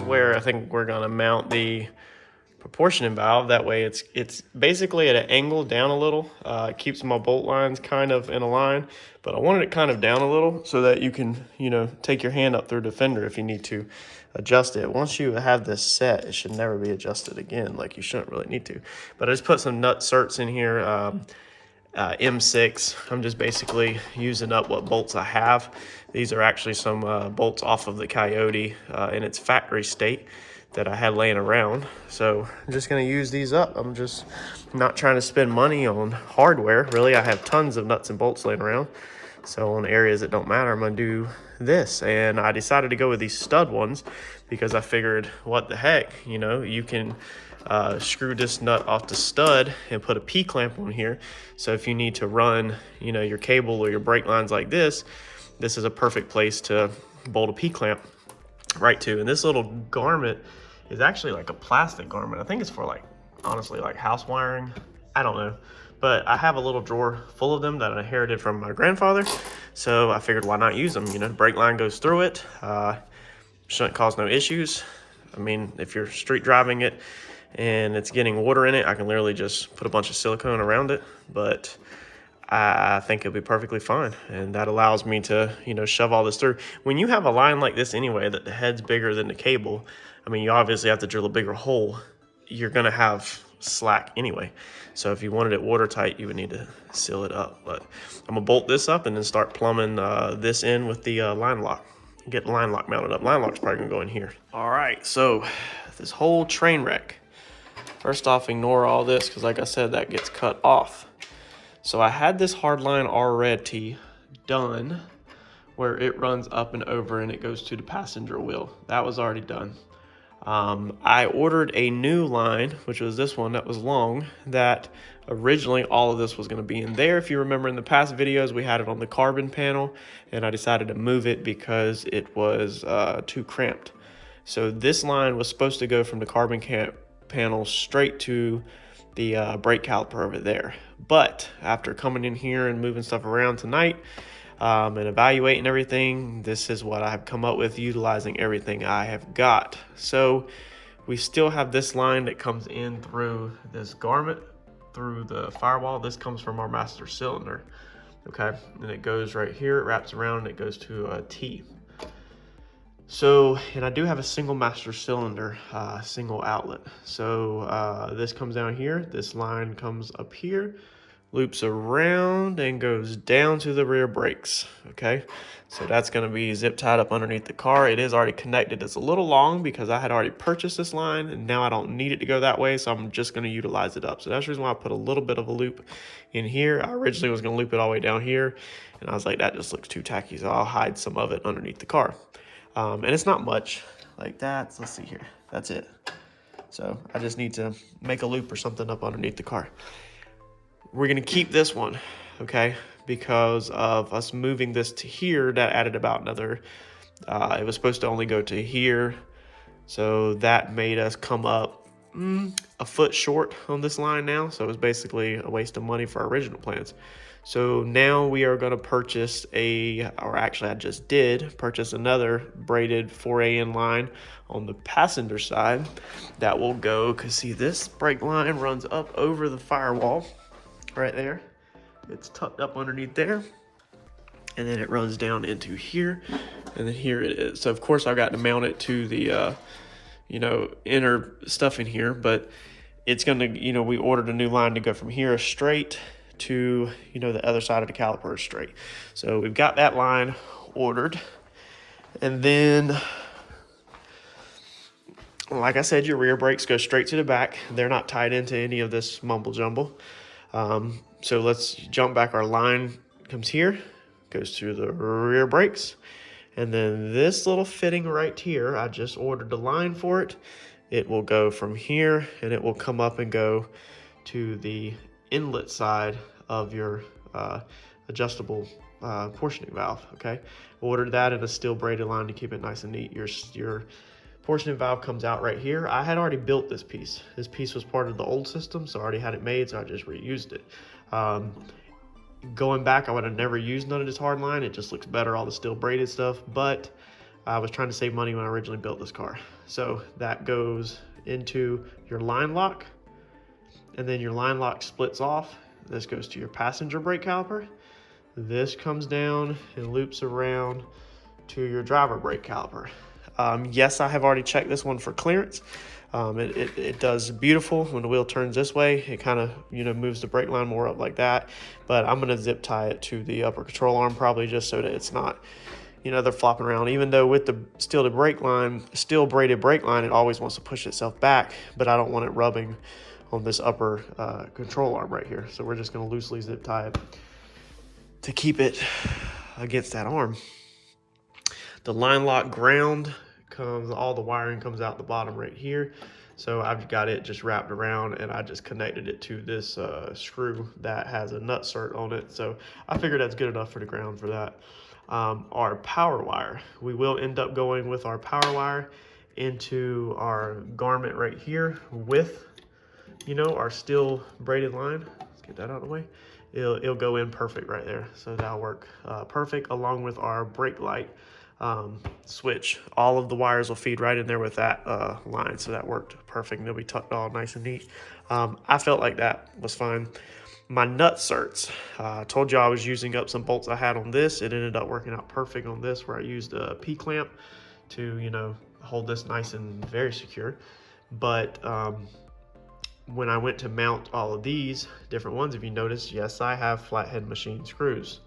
where I think we're gonna mount the proportioning valve. That way it's basically at an angle down a little. It keeps my bolt lines kind of in a line, but I wanted it kind of down a little so that you can, you know, take your hand up through the fender if you need to adjust it. Once you have this set, it should never be adjusted again. Like, you shouldn't really need to. But I just put some nut certs in here. M6. I'm just basically using up what bolts I have. These are actually some bolts off of the Coyote in its factory state that I had laying around. So I'm just going to use these up. I'm just not trying to spend money on hardware. Really, I have tons of nuts and bolts laying around. So on areas that don't matter, I'm going to do this. And I decided to go with these stud ones because I figured, what the heck, you know, you can screw this nut off the stud and put a P-clamp on here. So if you need to run, you know, your cable or your brake lines like this is a perfect place to bolt a P-clamp right to. And this little garment is actually like a plastic garment. I think it's for, like, honestly, like house wiring. I don't know. But I have a little drawer full of them that I inherited from my grandfather. So I figured, why not use them? You know, the brake line goes through it. Shouldn't cause no issues. I mean, if you're street driving it and it's getting water in it, I can literally just put a bunch of silicone around it. But I think it'll be perfectly fine. And that allows me to, you know, shove all this through. When you have a line like this anyway, that the head's bigger than the cable, I mean, you obviously have to drill a bigger hole. You're gonna have slack anyway. So if you wanted it watertight, you would need to seal it up. But I'm gonna bolt this up and then start plumbing this in with the line lock. Get the line lock mounted up. Line lock's probably gonna go in here. All right, so this whole train wreck. First off, ignore all this because, like I said, that gets cut off. So I had this hard line already done where it runs up and over and it goes to the passenger wheel. That was already done. I ordered a new line, which was this one that was long, that originally all of this was going to be in there. If you remember in the past videos, we had it on the carbon panel, and I decided to move it because it was too cramped. So this line was supposed to go from the carbon panel straight to the brake caliper over there. But after coming in here and moving stuff around tonight, and evaluating everything, this is what I've come up with utilizing everything I have got. So we still have this line that comes in through this garment, through the firewall. This comes from our master cylinder, okay? And it goes right here, it wraps around, and it goes to a T. So, and I do have a single master cylinder, single outlet. So this comes down here, this line comes up here, loops around and goes down to the rear brakes, okay? So that's gonna be zip tied up underneath the car. It is already connected. It's a little long because I had already purchased this line and now I don't need it to go that way, so I'm just gonna utilize it up. So that's the reason why I put a little bit of a loop in here. I originally was gonna loop it all the way down here, and I was like, that just looks too tacky, so I'll hide some of it underneath the car. And it's not much like that. So let's see here, that's it. So I just need to make a loop or something up underneath the car. We're gonna keep this one, okay? Because of us moving this to here, that added about another, it was supposed to only go to here. So that made us come up a foot short on this line now. So it was basically a waste of money for our original plans. So now we are gonna purchase or actually I just did purchase another braided 4AN line on the passenger side that will go, cause see this brake line runs up over the firewall. Right there, it's tucked up underneath there, and then it runs down into here, and then here it is. So of course I got to mount it to the you know, inner stuff in here, but it's gonna, you know, we ordered a new line to go from here straight to, you know, the other side of the caliper straight. So we've got that line ordered, and then like I said, your rear brakes go straight to the back. They're not tied into any of this mumble jumble. So let's jump back. Our line comes here, goes through the rear brakes, and then this little fitting right here, I just ordered the line for it. It will go from here and it will come up and go to the inlet side of your adjustable portioning valve, okay? Ordered that in a steel braided line to keep it nice and neat. Your portioning valve comes out right here. I had already built this piece. This piece was part of the old system, so I already had it made, so I just reused it. Going back, I would have never used none of this hard line. It just looks better, all the steel braided stuff, but I was trying to save money when I originally built this car. So that goes into your line lock, and then your line lock splits off. This goes to your passenger brake caliper. This comes down and loops around to your driver brake caliper. Yes, I have already checked this one for clearance. It does beautiful when the wheel turns this way. It kind of, you know, moves the brake line more up like that. But I'm going to zip tie it to the upper control arm probably, just so that it's not, you know, they're flopping around. Even though with the steel braided brake line, it always wants to push itself back, but I don't want it rubbing on this upper control arm right here. So we're just going to loosely zip tie it to keep it against that arm. The line lock ground comes, all the wiring comes out the bottom right here. So I've got it just wrapped around, and I just connected it to this screw that has a nut cert on it. So I figured that's good enough for the ground for that. Our power wire, we will end up going with our power wire into our garment right here with, you know, our steel braided line. Let's get that out of the way. It'll go in perfect right there. So that'll work perfect, along with our brake light switch. All of the wires will feed right in there with that line. So that worked perfect, and they'll be tucked all nice and neat. I felt like that was fine. My nut certs, I told you I was using up some bolts I had on this. It ended up working out perfect on this, where I used a P-clamp to, you know, hold this nice and very secure. But when I went to mount all of these different ones, if you notice, yes, I have flathead machine screws.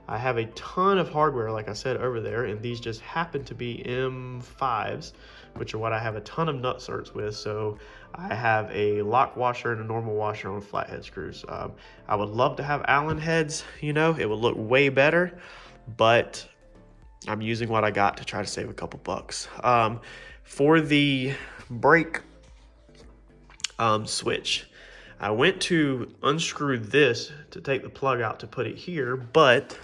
I have a ton of hardware, like I said, over there, and these just happen to be M5s, which are what I have a ton of nut certs with. So I have a lock washer and a normal washer on flathead screws. I would love to have Allen heads, you know, it would look way better, but I'm using what I got to try to save a couple bucks. For the brake switch, I went to unscrew this to take the plug out to put it here, but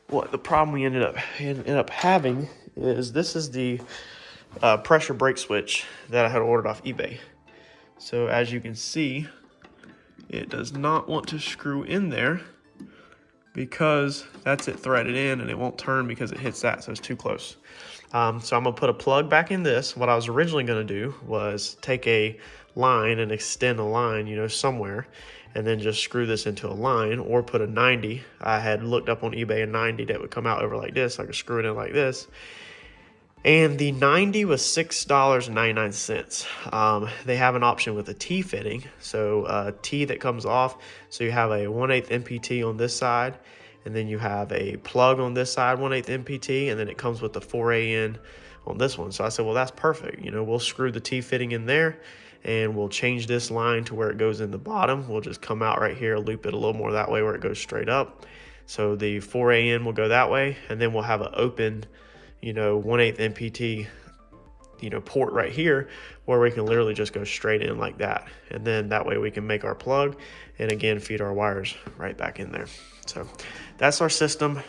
what the problem we ended up having is this is the pressure brake switch that I had ordered off eBay. So as you can see, it does not want to screw in there because that's it threaded in, and it won't turn because it hits that, so it's too close. So I'm gonna put a plug back in this. What I was originally gonna do was take a line and extend a line, you know, somewhere, and then just screw this into a line, or put a 90. I had looked up on eBay a 90 that would come out over like this. I could screw it in like this. And the 90 was $6.99. They have an option with a T fitting. So a T that comes off. So you have a 1/8 MPT on this side, and then you have a plug on this side, 1/8 MPT, and then it comes with the 4AN on this one. So I said, well, that's perfect. You know, we'll screw the T fitting in there, and we'll change this line to where it goes in the bottom. We'll just come out right here, loop it a little more that way where it goes straight up. So the 4AN will go that way, and then we'll have an open, you know, 1/8 MPT, you know, port right here where we can literally just go straight in like that. And then that way we can make our plug and again feed our wires right back in there. So that's our system.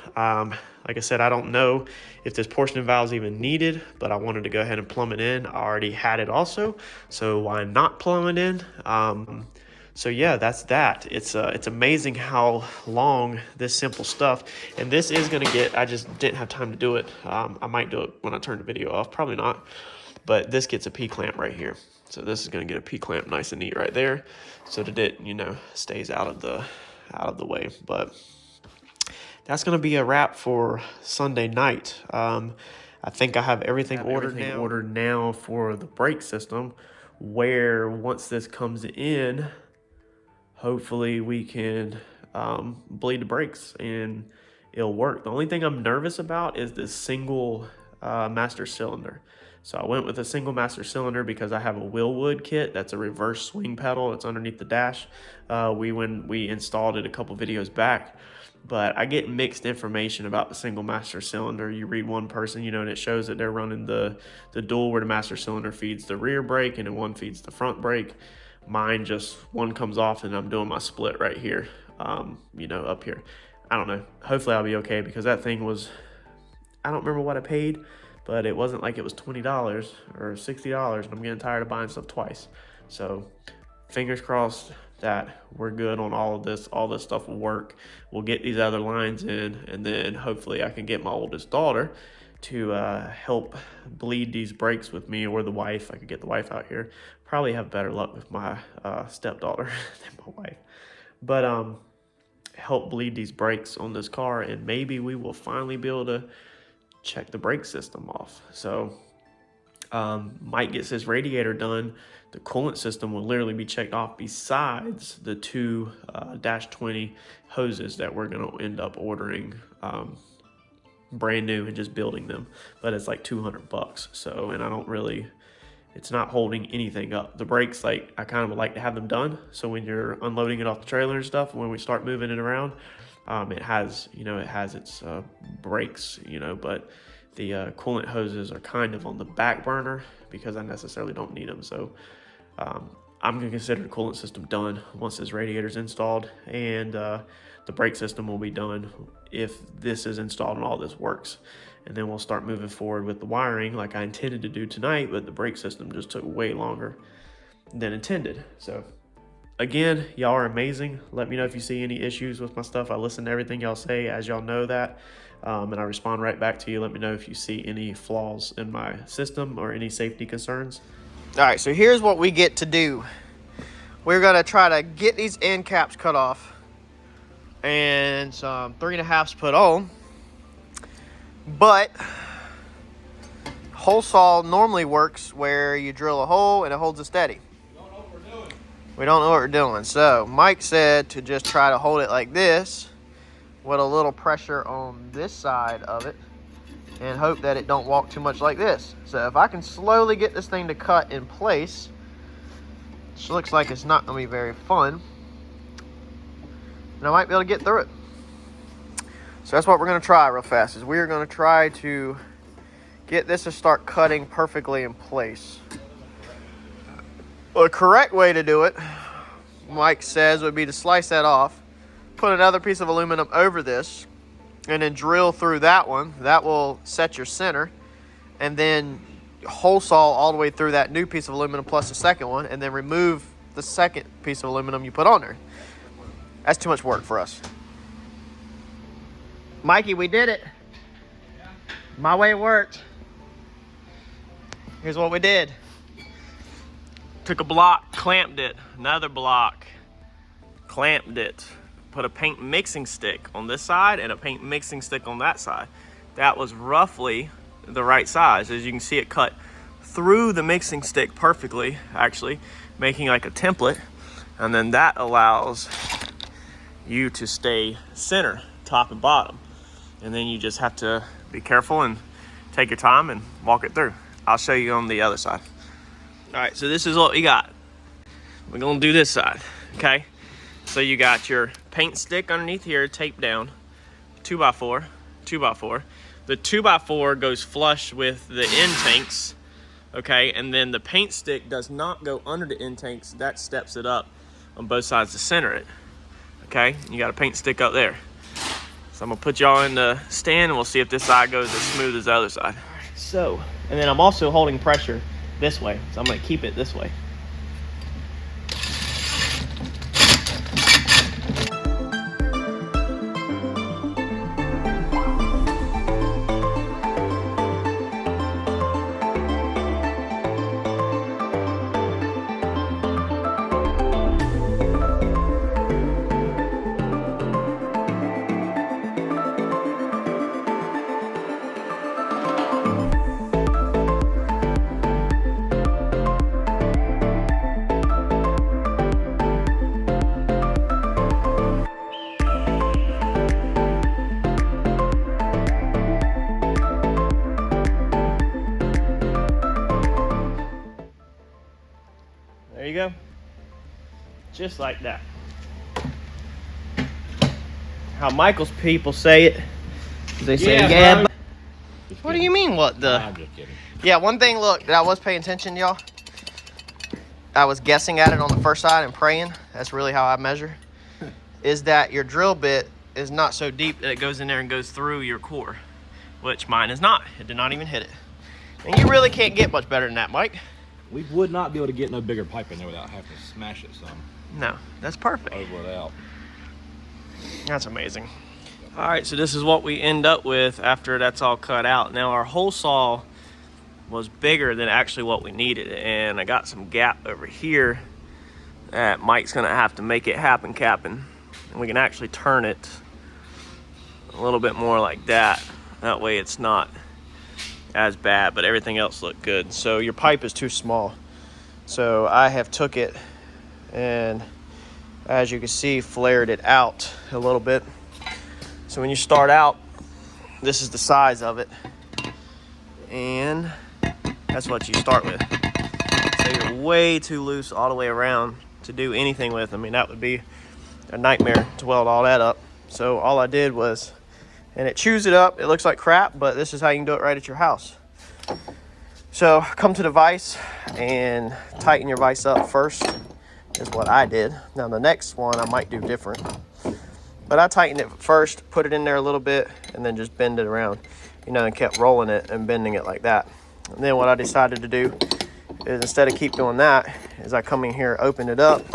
Like I said, I don't know if this portioning valve is even needed, but I wanted to go ahead and plumb it in. I already had it also, so why not plumb it in? So yeah, that's that. It's amazing how long this simple stuff, and this is gonna get, I just didn't have time to do it. I might do it when I turn the video off, probably not, but this gets a P-clamp right here. So this is gonna get a P-clamp nice and neat right there, so that it, you know, stays out of the way. But that's gonna be a wrap for Sunday night. I think I have everything ordered now for the brake system, where once this comes in, hopefully we can bleed the brakes and it'll work. The only thing I'm nervous about is this single master cylinder. So I went with a single master cylinder because I have a Willwood kit that's a reverse swing pedal. It's underneath the dash. When we installed it a couple videos back, but I get mixed information about the single master cylinder. You read one person, you know, and it shows that they're running the dual where the master cylinder feeds the rear brake and then one feeds the front brake. Mine just, one comes off and I'm doing my split right here, you know, up here. I don't know. Hopefully I'll be okay, because that thing was, I don't remember what I paid, but it wasn't like it was $20 or $60, and I'm getting tired of buying stuff twice. So fingers crossed that we're good on all of this. All this stuff will work. We'll get these other lines in, and then hopefully I can get my oldest daughter to help bleed these brakes with me, or the wife. I could get the wife out here. Probably have better luck with my stepdaughter than my wife. But help bleed these brakes on this car, and maybe we will finally be able to check the brake system off. So Mike gets his radiator done. The coolant system will literally be checked off, besides the two -20 hoses that we're going to end up ordering brand new and just building them. But it's like $200. So, and I don't really, it's not holding anything up. The brakes, like, I kind of like to have them done, so when you're unloading it off the trailer and stuff, when we start moving it around, it has, you know, it has its brakes, you know, but the coolant hoses are kind of on the back burner because I necessarily don't need them. So I'm going to consider the coolant system done once this radiator is installed, and the brake system will be done if this is installed and all this works. And then we'll start moving forward with the wiring like I intended to do tonight, but the brake system just took way longer than intended. So again, y'all are amazing. Let me know if you see any issues with my stuff. I listen to everything y'all say, as y'all know that. And I respond right back to you. Let me know if you see any flaws in my system or any safety concerns. All right, so here's what we get to do. We're gonna try to get these end caps cut off and some 3.5s put on. But hole saw normally works where you drill a hole and it holds it steady. We don't know what we're doing. So Mike said to just try to hold it like this with a little pressure on this side of it and hope that it don't walk too much like this. So if I can slowly get this thing to cut in place, which looks like it's not gonna be very fun, and I might be able to get through it. So that's what we're gonna try real fast, is we are gonna try to get this to start cutting perfectly in place. The correct way to do it, Mike says, would be to slice that off, put another piece of aluminum over this, and then drill through that one. That will set your center, and then hole saw all the way through that new piece of aluminum plus the second one, and then remove the second piece of aluminum you put on there. That's too much work for us. Mikey, we did it. Yeah. My way worked. Here's what we did. Took a block, clamped it, another block, clamped it, put a paint mixing stick on this side and a paint mixing stick on that side. That was roughly the right size. As you can see, it cut through the mixing stick perfectly, actually, making like a template. And then that allows you to stay center, top and bottom. And then you just have to be careful and take your time and walk it through. I'll show you on the other side. All right, so this is what we got. We're gonna do this side, okay? So you got your paint stick underneath here, taped down, 2x4, 2x4. The 2x4 goes flush with the end tanks, okay? And then the paint stick does not go under the end tanks. That steps it up on both sides to center it, okay? You got a paint stick up there. So I'm gonna put y'all in the stand and we'll see if this side goes as smooth as the other side. All right, so, and then I'm also holding pressure this way, so I'm gonna keep it this way. There you go. Just like that. How Michael's people say it. They say, yeah. What do you mean, what the? I'm just kidding. Yeah, one thing, look, that I was paying attention, y'all. I was guessing at it on the first side and praying. That's really how I measure. Is that your drill bit is not so deep that it goes in there and goes through your core. Which mine is not. It did not even hit it. And you really can't get much better than that, Mike. We would not be able to get no bigger pipe in there without having to smash it some. No, that's perfect. Over it out. That's amazing. All right, so this is what we end up with after that's all cut out. Now our hole saw was bigger than actually what we needed, and I got some gap over here that Mike's gonna have to make it happen capping. And we can actually turn it a little bit more like that. That way it's not as bad, but everything else looked good. So your pipe is too small. So I have took it and, as you can see, flared it out a little bit. So when you start out, this is the size of it. And that's what you start with. So you're way too loose all the way around to do anything with. I mean, that would be a nightmare to weld all that up. So all I did was, and it chews it up. It looks like crap, but this is how you can do it right at your house. So come to the vise and tighten your vise up first, is what I did. Now the next one I might do different. But I tightened it first, put it in there a little bit, and then just bend it around, you know, and kept rolling it and bending it like that. And then what I decided to do is, instead of keep doing that, is I come in here, open it up,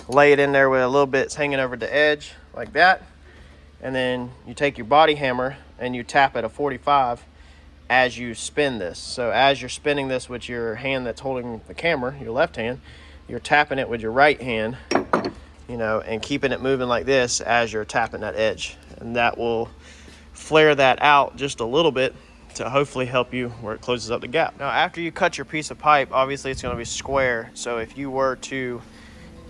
lay it in there with a little bit hanging over the edge like that, and then you take your body hammer and you tap at a 45 as you spin this. So as you're spinning this with your hand that's holding the camera, your left hand, you're tapping it with your right hand, you know, and keeping it moving like this as you're tapping that edge. And that will flare that out just a little bit to hopefully help you where it closes up the gap. Now, after you cut your piece of pipe, obviously it's going to be square. So if you were to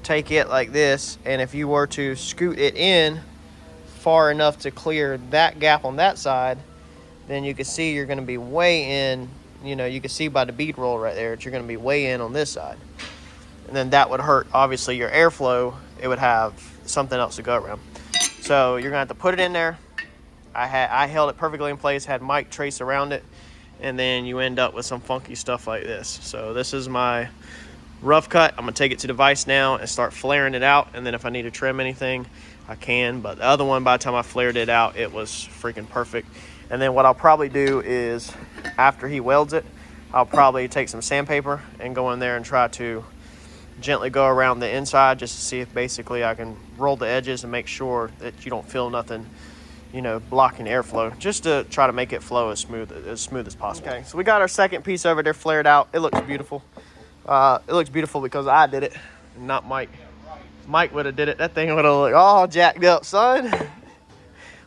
take it like this, and if you were to scoot it in far enough to clear that gap on that side, then you can see you're going to be way in. You know, you can see by the bead roll right there that you're going to be way in on this side. And then that would hurt, obviously, your airflow. It would have something else to go around. So you're gonna have to put it in there. I held it perfectly in place, had Mike trace around it, and then you end up with some funky stuff like this. So this is my rough cut. I'm gonna take it to the vise now and start flaring it out, and then if I need to trim anything, I can. But the other one, by the time I flared it out, it was freaking perfect. And then what I'll probably do is, after he welds it, I'll probably take some sandpaper and go in there and try to gently go around the inside, just to see if basically I can roll the edges and make sure that you don't feel nothing, you know, blocking airflow, just to try to make it flow as smooth as possible. Okay, so we got our second piece over there flared out. It looks beautiful. It looks beautiful because I did it, not Mike. Mike would have did it. That thing would have looked all jacked up, son.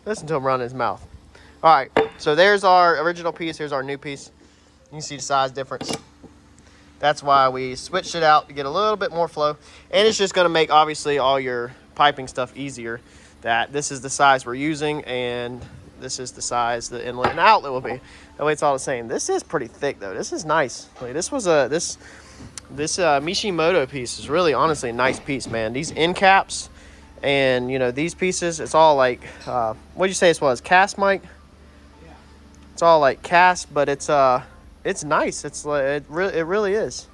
Listen to him run his mouth. All right, so there's our original piece. Here's our new piece. You can see the size difference. That's why we switched it out to get a little bit more flow. And it's just gonna make, obviously, all your piping stuff easier. That this is the size we're using, and this is the size the inlet and outlet will be. That way it's all the same. This is pretty thick though. This is nice. Like, this was this Mishimoto piece is really, honestly, a nice piece, man. These end caps and, you know, these pieces, it's all like, what'd you say this was? Cast, Mike? Yeah. It's all like cast, but it's nice. It's like, it really is.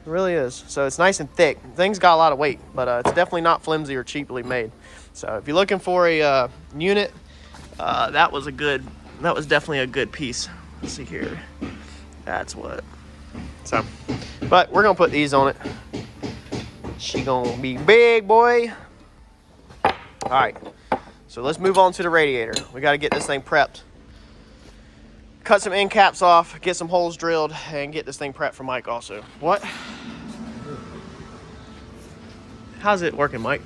It really is. So it's nice and thick. Thing's got a lot of weight, but it's definitely not flimsy or cheaply made. So if you're looking for a unit, that was definitely a good piece. Let's see here. That's what. So, but we're gonna put these on it. She gonna be big, boy. All right. So let's move on to the radiator. We got to get this thing prepped. Cut some end caps off, get some holes drilled, and get this thing prepped for Mike also. What? How's it working, Mike?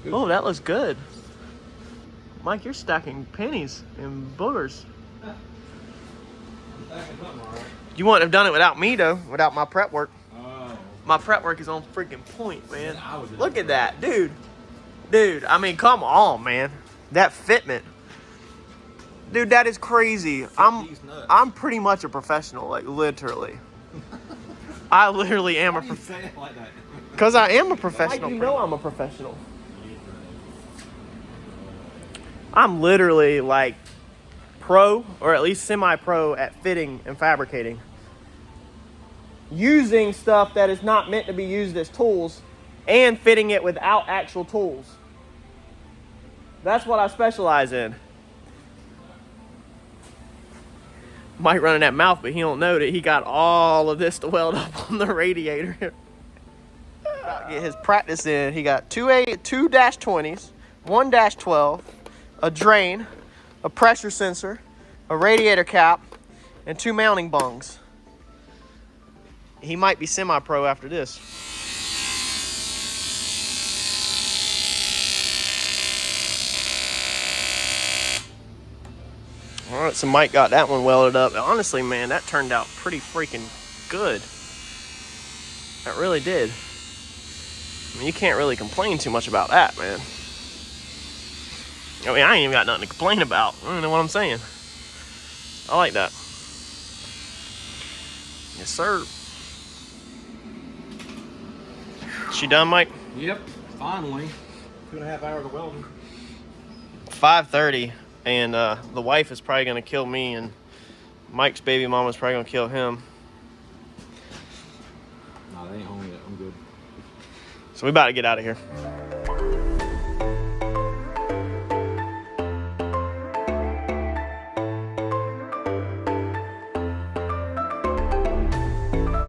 Good. Oh, that looks good. Mike, you're stacking pennies and boogers. You wouldn't have done it without me, though, without my prep work. Oh. My prep work is on freaking point, man. Look at that, dude. Dude, I mean, come on, man. That fitment. Dude, that is crazy. I'm pretty much a professional, like, literally. I literally am a professional. Like that? Because I am a professional. Like, you know I'm a professional. I'm literally, like, pro, or at least semi-pro at fitting and fabricating. Using stuff that is not meant to be used as tools and fitting it without actual tools. That's what I specialize in. Mike running that mouth, but he don't know that he got all of this to weld up on the radiator. About to get his practice in. He got two 2-20s, 1-12, a drain, a pressure sensor, a radiator cap, and 2 mounting bungs. He might be semi-pro after this. All right, so Mike got that one welded up. Honestly, man, that turned out pretty freaking good. That really did. I mean, you can't really complain too much about that, man. I mean, I ain't even got nothing to complain about. I don't know what I'm saying. I like that. Yes, sir. She done, Mike? Yep, finally. 2.5 hours of welding. 5:30, and the wife is probably gonna kill me, and Mike's baby mama's probably gonna kill him. No, they ain't home yet. I'm good. So we about to get out of here.